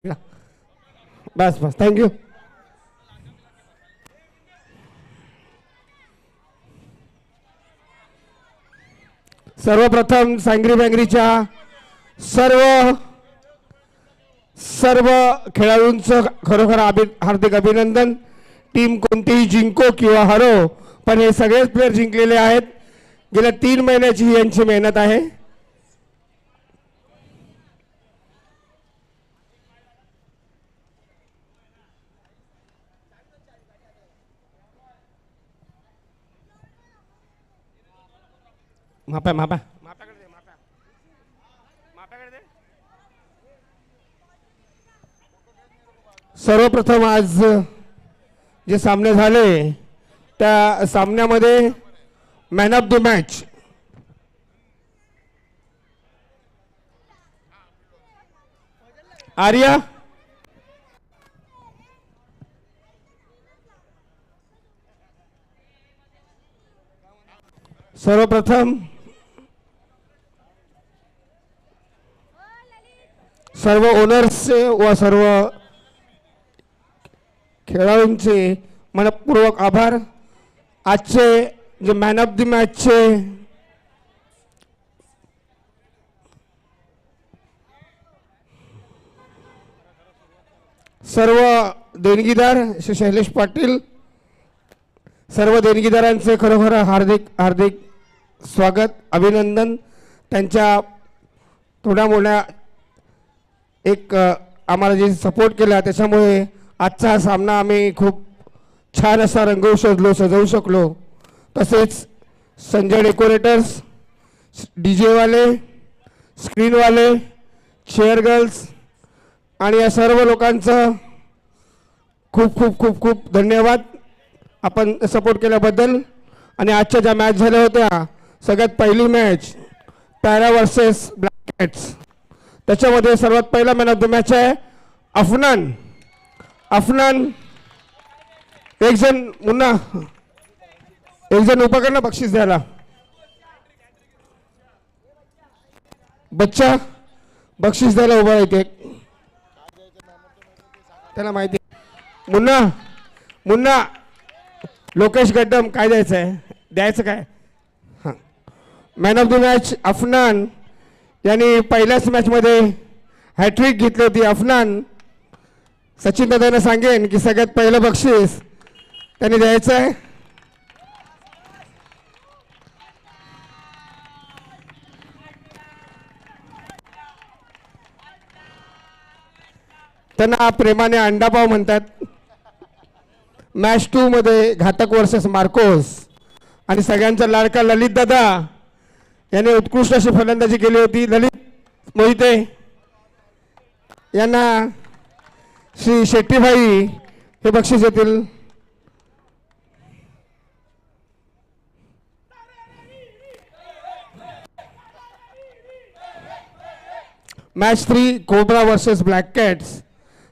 बस बस, thank you. सर्वप्रथम सांगरी बँगरीच्या सर्व सर्व खेळाडूंचं खरोखर हार्दिक अभिनंदन. टीम कोणतीही जिंको किंवा हरो, पण हे सगळेच प्लेयर जिंकलेले आहेत. गेल्या 3 महिन्याची ही यांची मेहनत आहे. मापा मापा सर्वप्रथम आज जे सामने झाले त्या सामन्यामध्ये man of the match Arya, सर्वप्रथम सर्व ओनर्सचे व सर्व खेळाडूंचे मनपूर्वक आभार. आजचे जे मॅन ऑफ द मॅचचे सर्व देणगीदार श्री शैलेश पाटील, सर्व देणगीदारांचे खरोखर हार्दिक हार्दिक स्वागत, अभिनंदन. त्यांच्या थोड्या मोठ्या एक आम्हाला जे सपोर्ट केला त्याच्यामुळे आजचा हा सामना आम्ही खूप छान असा रंगवू सजवू शकलो. तसेच संजय डेकोरेटर्स, DJ वाले, स्क्रीनवाले, चेअर गर्ल्स आणि या सर्व लोकांचं खूप खूप खूप खूप धन्यवाद आपण सपोर्ट केल्याबद्दल. आणि आजच्या ज्या मॅच झाल्या होत्या, सगळ्यात पहिली match para versus black cats, त्याच्यामध्ये सर्वात पहिला मॅन ऑफ द मॅच आहे अफनान. अफनान एक जण मुन्ना, एक जण उपकरण बक्षीस द्यायला. बच्चा बक्षीस द्यायला उभा आहे, त्याला माहिती. मुन्ना मुन्ना लोकेश गड्डम, काय द्यायचं आहे, द्यायचं काय? हां, man of the match Afnan यांनी पहिल्याच मॅचमध्ये हॅट्रिक घेतली होती. अफनान, सचिन दादांना सांगेन की सगळ्यात पहिलं बक्षीस त्यांनी द्यायचं आहे. त्यांना प्रेमाने अंडापाव म्हणतात. मॅच 2 मध्ये घातक वर्सेस मार्कोस आणि सगळ्यांचा लाडका ललित दादा यांनी उत्कृष्ट अशी फलंदाजी केली होती. ललित मोहिते यांना श्री शेट्टीभाई हे बक्षीस देतील. Match 3 cobra versus black cats,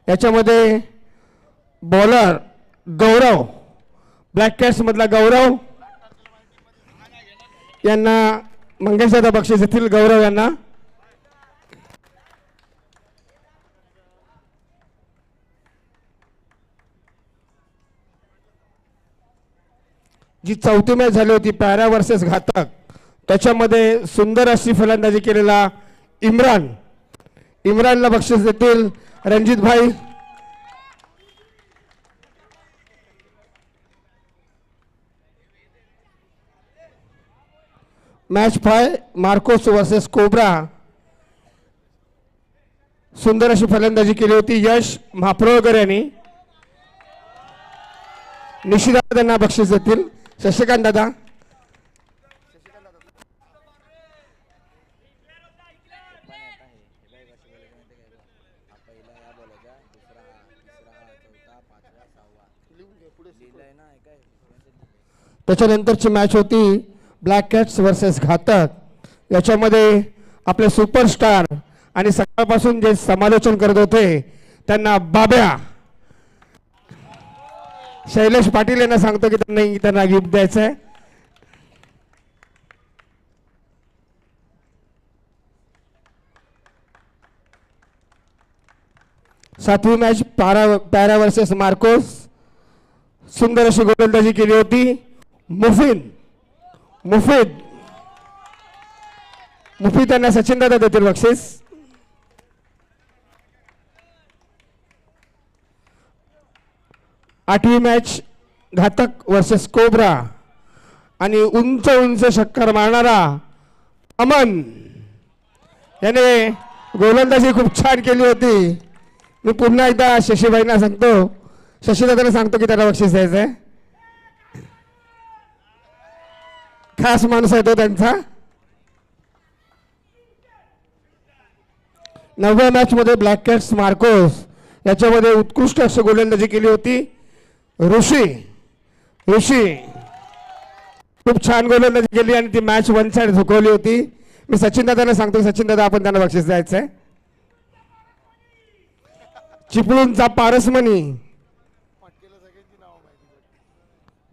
याच्यामध्ये बॉलर गौरव, ब्लॅक कॅट्स मधला गौरव यांना मंगेश दादा बक्षीस देतील. गौरव यांना जी चौथी मॅच झाली होती पॅरा वर्सेस घातक, त्याच्यामध्ये सुंदर अशी फलंदाजी केलेला इम्रानला बक्षीस देतील रणजित भाई. मॅच 5 मार्कोस वर्सेस कोब्रा, सुंदर अशी फलंदाजी केली होती यश म्हापरोळकर यांनी. निशिदा त्यांना बक्षीस देतील. शशिकांत दादा, त्याच्यानंतरची मॅच होती ब्लॅक कॅट्स वर्सेस घातक, याच्यामध्ये आपले सुपरस्टार आणि सकाळपासून जे समालोचन करत होते त्यांना बाब्या शैलेश पाटील यांना सांगतो की त्यांना गिफ्ट द्यायचं आहे. सातवी मॅच पॅरा वर्सेस मार्कोस. सुंदर अशी गोलंदाजी केली होती. मुफीद त्यांना सचिन दादा देतील बक्षीस. आठवी मॅच घातक वर्सेस कोब्रा आणि उंच षटकार मारणारा अमन याने गोलंदाजी खूप छान केली होती. मी पुन्हा एकदा शशीभाईंना सांगतो, शशीदादांना सांगतो की त्याला बक्षीस द्यायचं आहे. खास माणूस आहे तो त्यांचा. 9व्या मॅच मध्ये ब्लॅक कॅट्स मार्कोस याच्यामध्ये उत्कृष्ट अशी गोलंदाजी केली होती. ऋषी खूप छान गोलंदाजी केली आणि ती मॅच वन साइड झुकवली होती. मी सचिन दादांना सांगतो, सचिन दादा आपण त्यांना बक्षीस द्यायचं आहे. चिपळूणचा पारसमणी.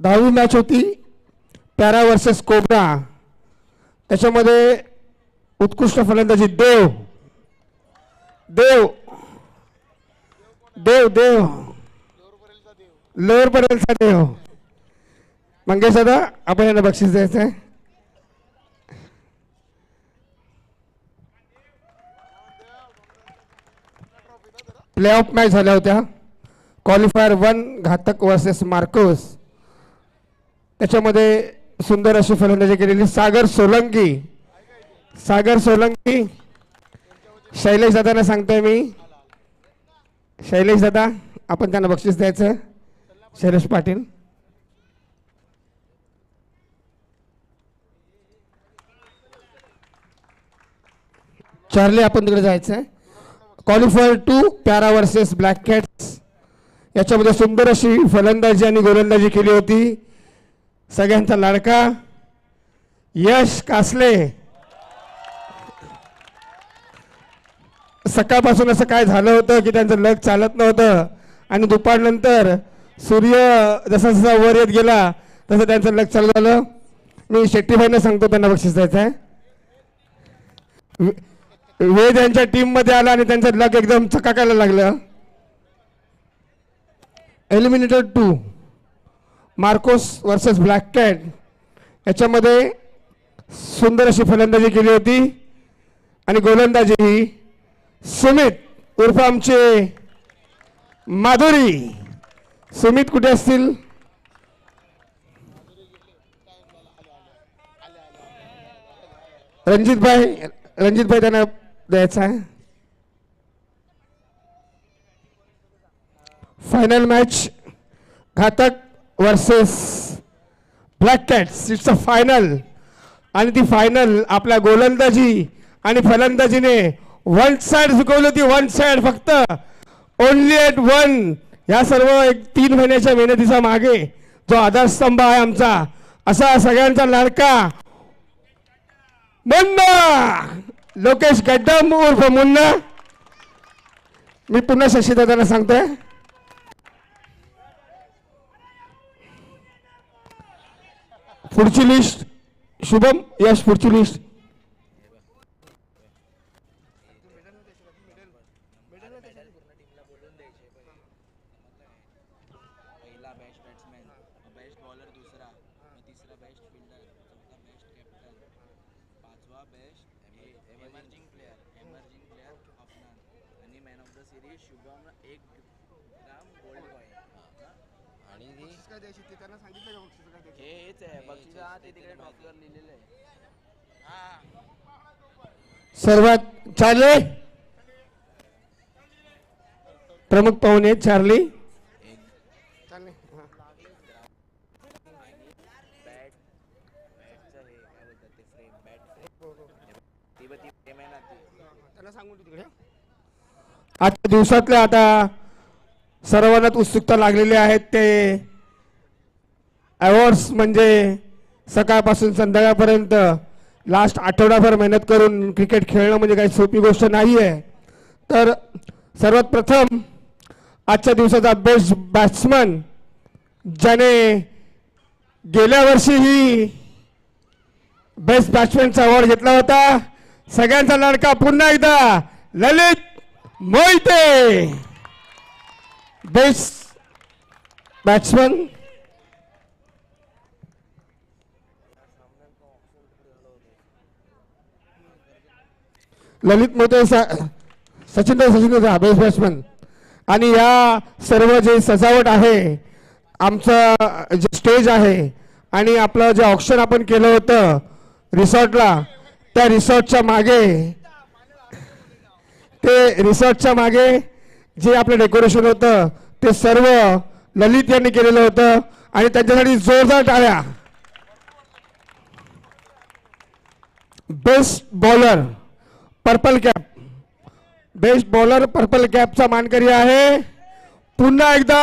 10वी मॅच होती पॅरा वर्सेस कोब्रा. त्याच्यामध्ये उत्कृष्ट फलंदाजी लोअर परेलचा देव. मंगेश दादा आपण यांना बक्षीस द्यायचं आहे. प्ले ऑफ मॅच झाल्या होत्या. क्वालिफायर 1 घातक वर्सेस मार्कोस. त्याच्यामध्ये सुंदर अशी फलंदाजी केलेली सागर सोलंकी. शैलेश दादांना सांगतोय मी, शैलेश दादा आपण त्यांना बक्षीस द्यायचं. शैलेश पाटील. चार्ली आपण तिकडे जायचं आहे. Qualifier 2 para versus black cats. याच्यामध्ये सुंदर अशी फलंदाजी आणि गोलंदाजी केली होती. सगळ्यांचा लाडका यश कासले. सकाळपासून असं काय झालं होतं की त्यांचं लग चालत नव्हतं आणि दुपारनंतर सूर्य जसा जसा वर येत गेला तसं त्यांचं लग चालू झालं. मी शेट्टीभाईंना सांगतो त्यांना बक्षीस द्यायचं आहे. वेद यांच्या टीम मध्ये आला आणि त्यांचं लग एकदम चकाकायला लागलं. Eliminated 2 Marcos versus black cat. याच्यामध्ये सुंदर अशी फलंदाजी केली होती आणि गोलंदाजी ही सुमित उर्फ आमचे माधुरी. सुमित कुठे असतील? रणजित भाई त्यांना द्यायचा आहे. फायनल मॅच घातक versus black cats. It's a final आणि ती फायनल आपल्या गोलंदाजी आणि फलंदाजीने वन साइड झुकवली होती. वन साइड फक्त ओनली एट 1. या सर्व 3 महिन्याच्या मेहनतीचा मागे जो आधारस्तंभ आहे आमचा असा सगळ्यांचा लाडका मुन्ना लोकेश गड्डम उर्फ मुन्ना. मी पुन्हा शशीदादांना सांगतोय, पुढची लिस्ट शुभम यश. पुढची लिस्ट सर्वात चार्ली प्रमुख पाहुणे. चार्ली आजच्या दिवसातल्या आता सर्वांनाच उत्सुकता लागलेली आहेत ते अवॉर्ड्स. म्हणजे सकाळपासून संध्याकाळपर्यंत लास्ट आठवडाभर मेहनत करून क्रिकेट खेळणं म्हणजे काही सोपी गोष्ट नाही आहे. तर सर्वात प्रथम आजच्या दिवसाचा बेस्ट बॅट्समन ज्याने गेल्या वर्षीही बेस्ट बॅट्समॅनचा अवॉर्ड घेतला होता, सगळ्यांचा लाडका पुन्हा एकदा ललित मोहिते. बेस्ट बॅट्समन ललित मोते सचिन बेस्ट बॅट्समन. आणि या सर्व जे सजावट आहे आमचं जे स्टेज आहे आणि आपलं जे ऑक्शन आपण केलं होतं रिसॉर्टला त्या रिसॉर्टच्या मागे जे आपलं डेकोरेशन होतं ते सर्व ललित यांनी केलेलं होतं आणि त्यांच्यासाठी जोरदार टाळ्या. Best bowler purple cap best bowler purple captcha मानकरी आहे पुन्हा एकदा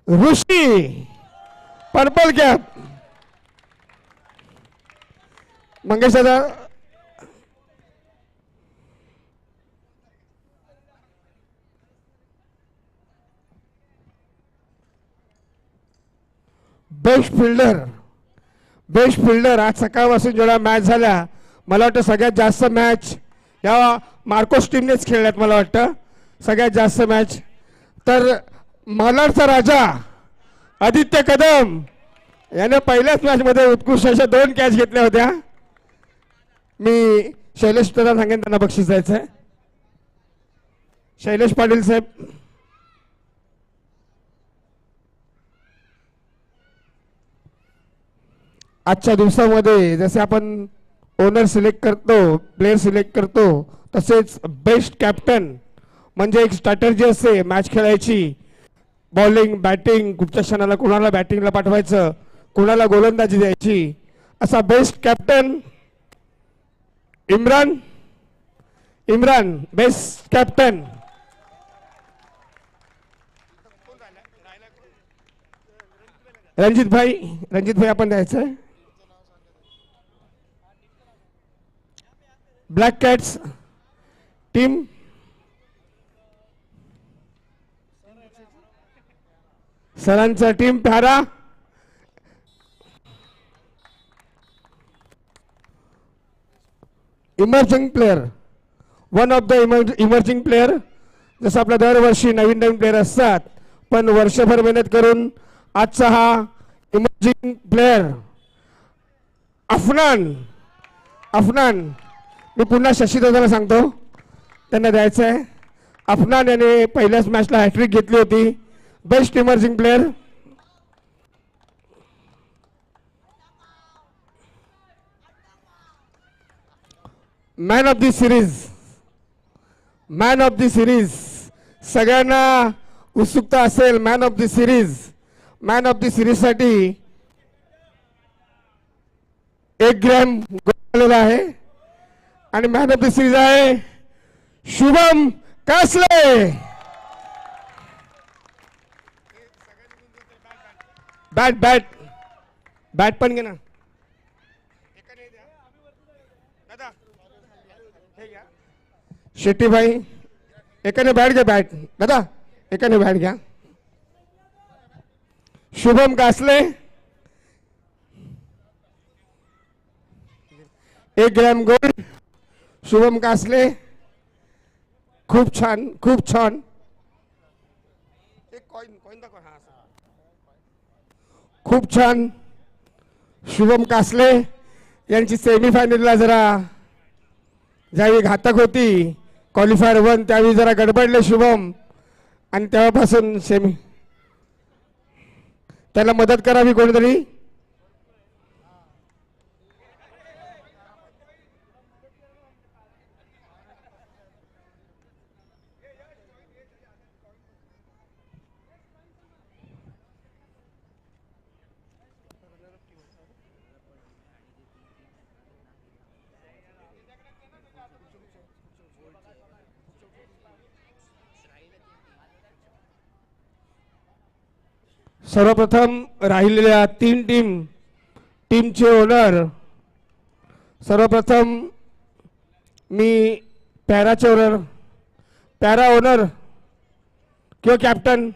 ऋषी पर्पल कॅप. मंगेश दादा बेस्ट फिल्डर आज सकाळपासून जेवढ्या मॅच झाल्या मला वाटतं सगळ्यात जास्त मॅच या मार्कोस टीमनेच खेळल्यात. मला वाटतं सगळ्यात जास्त मॅच तर मालाडचा राजा आदित्य कदम याने पहिल्याच मॅचमध्ये उत्कृष्ट अशा 2 कॅच घेतल्या होत्या. मी शैलेश दादा सांगेन त्यांना बक्षीस द्यायचं आहे. शैलेश पाटील साहेब. आजच्या दिवसामध्ये जसे आपण ओनर सिलेक्ट करतो प्लेयर सिलेक्ट करतो तसेच बेस्ट कॅप्टन म्हणजे एक स्ट्रॅटर्जी असते मॅच खेळायची. बॉलिंग बॅटिंग कुठच्या क्षणाला कुणाला बॅटिंगला पाठवायचं कुणाला गोलंदाजी द्यायची असा best captain Imran best captain. Ranjit भाई आपण द्यायचं आहे. ब्लॅक कॅट्स टीम सरांचा टीम प्यारा emerging player one of the emerging player. जसं आपल्या दरवर्षी नवीन प्लेयर असतात पण वर्षभर मेहनत करून आजचा हा इमर्जिंग प्लेयर अफनान मी पुन्हा शशी दादाला सांगतो त्यांना द्यायचं आहे. अफनान याने पहिल्याच मॅचला हॅट्रिक घेतली होती. Best emerging player. Man of the series सगळ्यांना उत्सुकता असेल. मॅन ऑफ द सिरीज साठी 1 ग्रॅम आलेला आहे आणि मॅन ऑफ द सिरीज आहे शुभम कासले. बॅट पण घे ना. शेट्टी भाई एकाने बॅट घ्या. दादा एकाने बॅट घ्या. Shubham Kasle 1 gram gold. शुभम कासले खूप छान खूप छान. शुभम कासले यांची सेमीफायनलला जरा ज्यावेळी घातक होती क्वालिफायर 1 त्यावेळी जरा गडबडले शुभम आणि तेव्हापासून त्याला मदत करावी कोणीतरी. सर्वप्रथम राहिलेल्या 3 टीमचे ओनर. सर्वप्रथम मी पॅराचे ओनर पॅरा ओनर किंवा कॅप्टन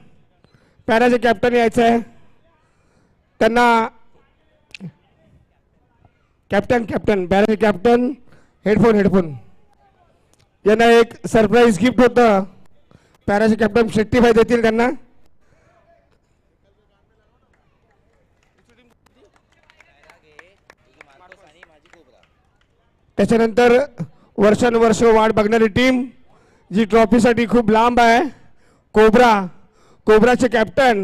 पॅराचे कॅप्टन यायचं आहे त्यांना. कॅप्टन पॅराचे कॅप्टन हेडफोन यांना एक सरप्राईज गिफ्ट होतं, पॅराचे कॅप्टन शेट्टीभाई देतील त्यांना. त्याच्यानंतर वर्षानुवर्ष वाट बघणारी टीम जी ट्रॉफीसाठी खूप लांब आहे, कोबराचे कॅप्टन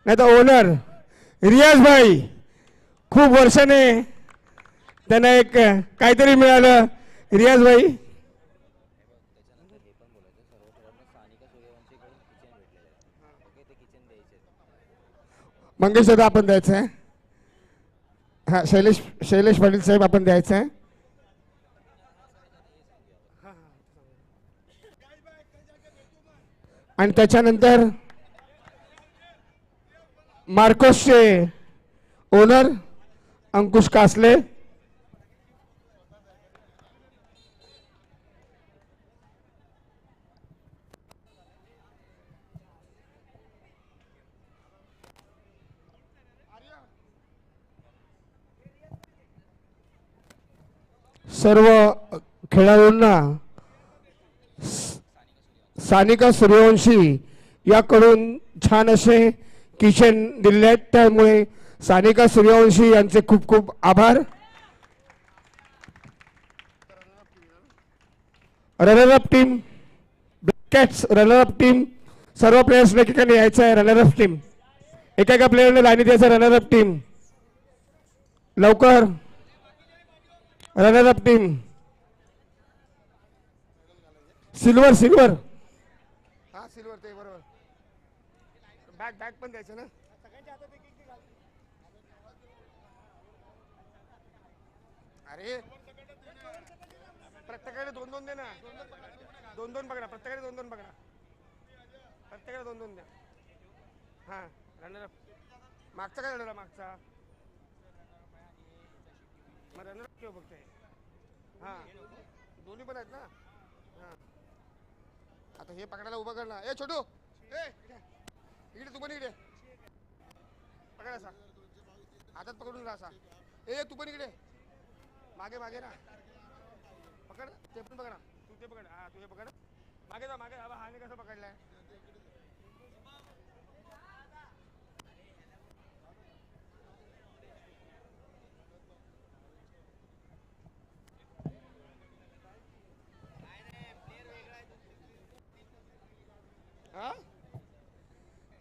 नाही तर ओनर रियाज भाई. खूप वर्षाने त्यांना एक काहीतरी मिळालं. रियाज भाई मंगेश दादा आपण द्यायचं आहे. हा शैलेश पाटील साहेब आपण द्यायचं आहे. आणि त्याच्यानंतर मार्कोसचे ओनर अंकुश कासले. सर्व खेळाडूंना सानिका सूर्यवंशी याकडून छान असे किचन दिले आहेत, त्यामुळे सानिका सूर्यवंशी यांचे खूप खूप आभार. Runner-up team cats runner-up team सर्व प्लेयर्सला ठिकाणी यायचं आहे. रनरअप टीम एका प्लेयरने लाईनी द्यायचं. रनरअप टीम लवकर. रनरअप टीम सिल्वर हा सिल्वर ते बरोबर. बॅग पण द्यायचं ना. अरे प्रत्येकाने दोन दोन दे ना. दोन पकडा. प्रत्येकाने दोन पकडा. प्रत्येकाने दोन द्या. हा रनरअप मागचा काय रनर मागचा मग रनरअप किंवा बघते. हा दोन्ही पण आहेत ना. हा आता हे पकडायला उभं कर ना. ए छोटू इकडे तू पण इकडे पकड असा हातात पकडून राहा असा. ए तू पण इकडे मागे ना पकड. ते पण पकडा. तू ते पकड. हा तू हे पकड. मागे जा मागे. हाने कसं पकडलाय.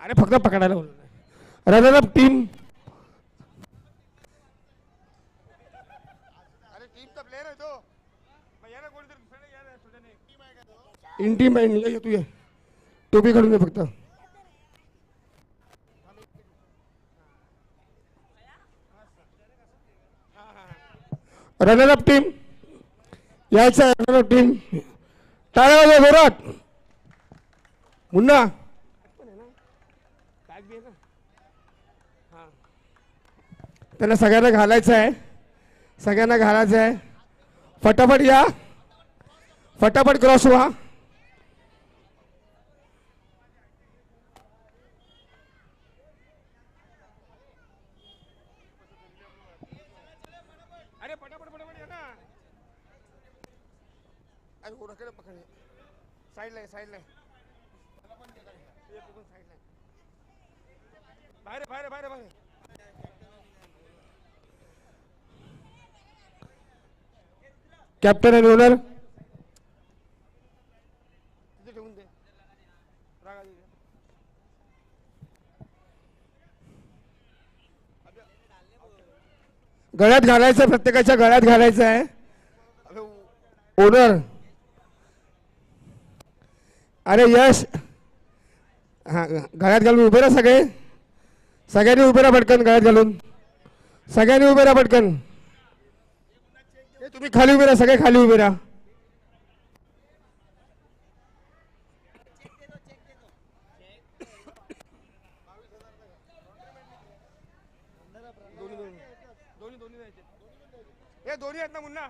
अरे फक्त पकडायला बोललो. रनरअप टीम अरे टीमचा प्लेयर आहे तो. याला कोणीतरी इन टीम आहे. तू ये टोपी काढून दे फक्त. रनरअप टीम यायचं आहे. रनरअप टीम टाळ्या वाजवा जोरात. मुन्ना त्यांना सगळ्यांना घालायचं आहे. फटाफट या. फटाफट क्रॉस व्हा. अरे फटाफट या ना. अरे ओरकडे पकडले. साईडला बाहेर. कॅप्टन आणि ओनर ठेवून दे. गळ्यात घालायचं. प्रत्येकाच्या गळ्यात घालायचं आहे. ओनर अरे यश हा गळ्यात घालून उभे राहा. सगळ्यांनी उभे राहा पटकन. गळ्यात घालून सगळ्यांनी उभे राहा पटकन. तुम्ही खाली उभे राहा. सगळे खाली उभे राहा. दोन्ही आहेत ना मुन्ना.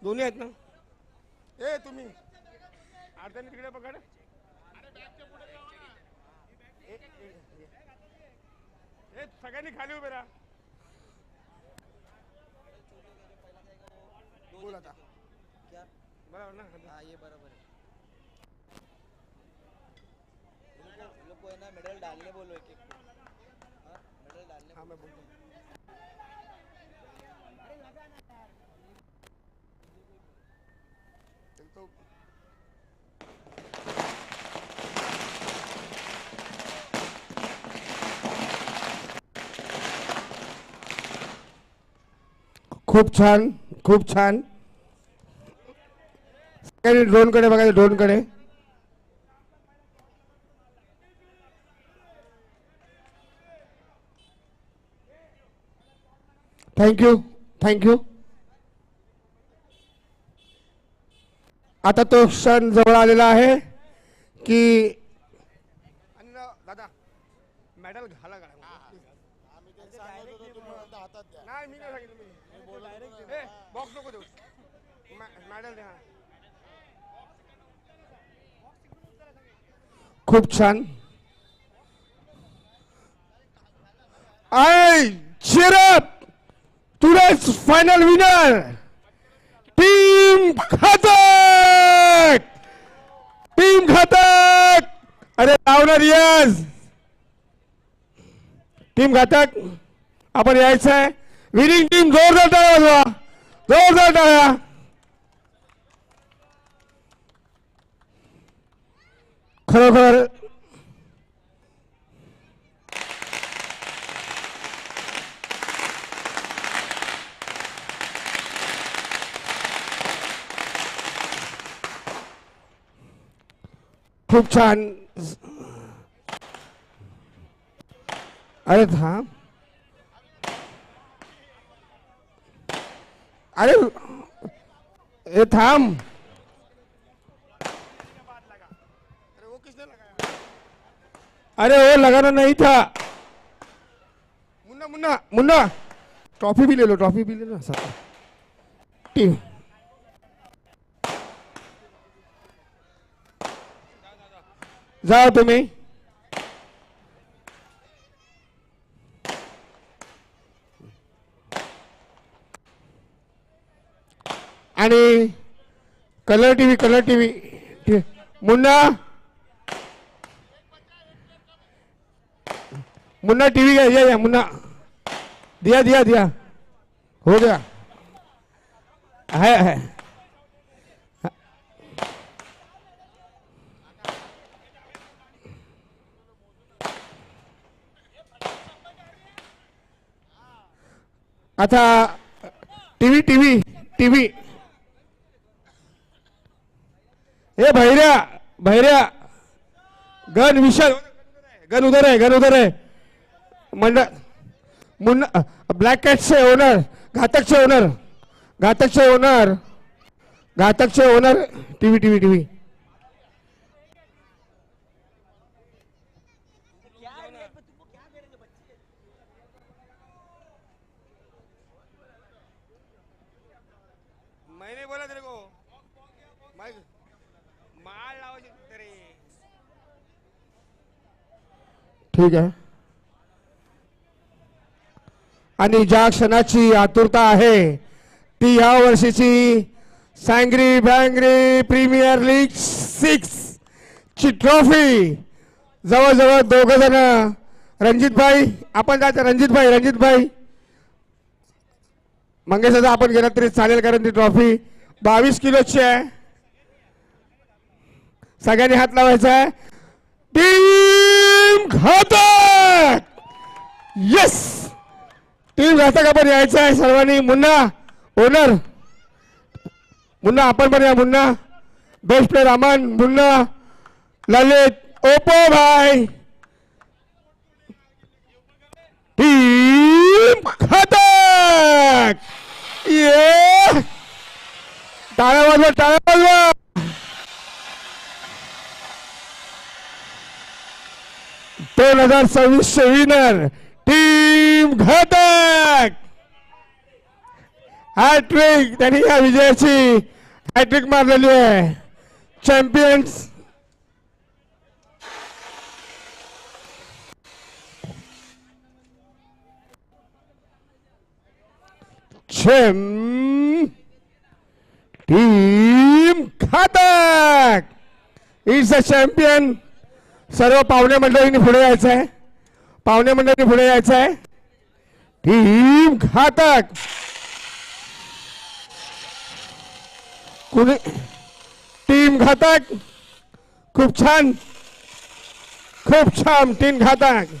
दोन्ही आहेत ना. ए तुम्ही अर्ध्याने तिकडे पकड. सगळ्यांनी खाली उभे राहा. बोल आता हाँ ये बराबर है। ये लोग को है ना मेडल डालने बोलो एक एक को। हाँ मेडल डालने। हाँ मैं बोलता हूँ। खूप छान, खूप छान. ड्रोन कडे बघा, ड्रोन कडे. Thank you, thank you. आता तो क्षण जवळ आलेला आहे की दादा मेडल घाला नाही, मी नाही सांगितलं. बॉक्स नको देऊ, मेडल द्या. खूप छान. I cheer up today's final winner, team घातक. टीम घातक. अरे लावणार रियाज. टीम घातक आपण यायचं आहे. विनिंग टीम जोरदार टाळ्या वाजवा, जोरदार टाळ्या. खरोखर खूप छान. अरे थांब, अरे ये थांब. अरे वो लगाना नहीं था. मुन्ना मुन्ना मुन्ना ट्रॉफी भी ले लो, ट्रॉफी भी ले लो साथ. टीम जाओ तुम्ही. आणि colour TV, colour TV. Munna Munna TV का या मुन्ना. दिया दिया दिया, हो गया. है आता टीव्ही टीव्ही टीव्ही. हे भैऱ्या भैऱ्या, गन विशाल, गन उधर है, गन उधर है. मंडळ मुन्ना ब्लॅक कॅट्सचे ओनर, घातकचे ओनर, घातकचे ओनर, घातकचे ओनर. TV TV TV. मैंने बोला तेरे को माल लावायचे तरी. ठीक आहे. आणि ज्या क्षणाची आतुरता आहे ती या वर्षीची सांगरी बँगरी प्रीमियर लीग 6 ची ट्रॉफी. जवळजवळ दोघ जण. रणजितभाई आपण जायचं. रणजितभाई, रणजितभाई मंगेश आपण गेला तरी चालेल, कारण ती ट्रॉफी 22 किलोची आहे. सगळ्यांनी हात लावायचा आहे. टीम घातक. येस, टीम घातक आपण यायचं आहे सर्वांनी. मुन्ना ओनर, मुन्ना आपण पण या. मुन्ना बेस्ट प्लेअर अमन, मुन्ना, ललित, ओपो भाई. टीम घातक. ये टाळ्या वाजवा, टाळ्या वाजवा. दोन 2026 विनर टीम घातक. हॅट्रिक त्यांनी या विजयाची हॅट्रिक मारलेली आहे. चॅम्पियन्स टीम घातक इट्स अ चॅम्पियन. सर्व पाहुणे मंडळींनी पुढे यायचं आहे. पाहुणे मंडळींनी पुढे यायचं आहे. टीम घातक. कुणी टीम घातक. खूप छान, खूप छान टीम घातक.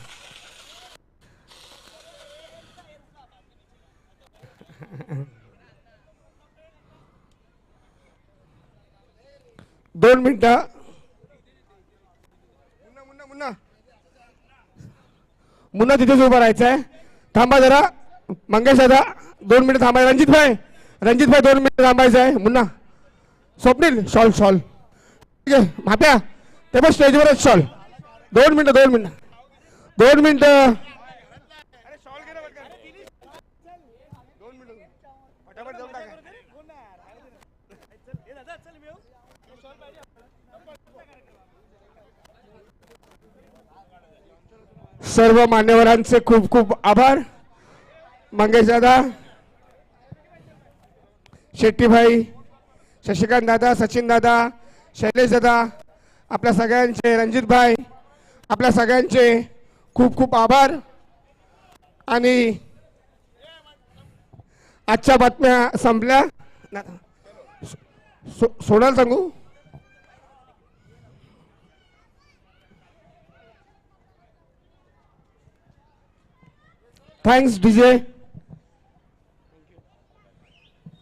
दोन मिनिटं. मुन्ना मुन्ना तिथेच उभं राहायचं आहे. थांबा जरा मंगेश दादा, 2 मिनिटं थांबायचं. रणजित भाई 2 मिनिटं थांबायचं आहे. मुन्ना, स्वप्नील शॉल ठीक आहे. माप्या ते पण स्टेजवरच शॉल. 2 मिनिटं. सर्व मान्यवरांचे खूप खूप आभार. मंगेश दादा, शेट्टीभाई, शशिकांत दादा, सचिन दादा, शैलेश दादा, आपल्या सगळ्यांचे, रणजित भाई, आपल्या सगळ्यांचे खूप खूप आभार. आणि आजच्या बातम्या संपल्या. सोडायला सांगू. Thanks DJ.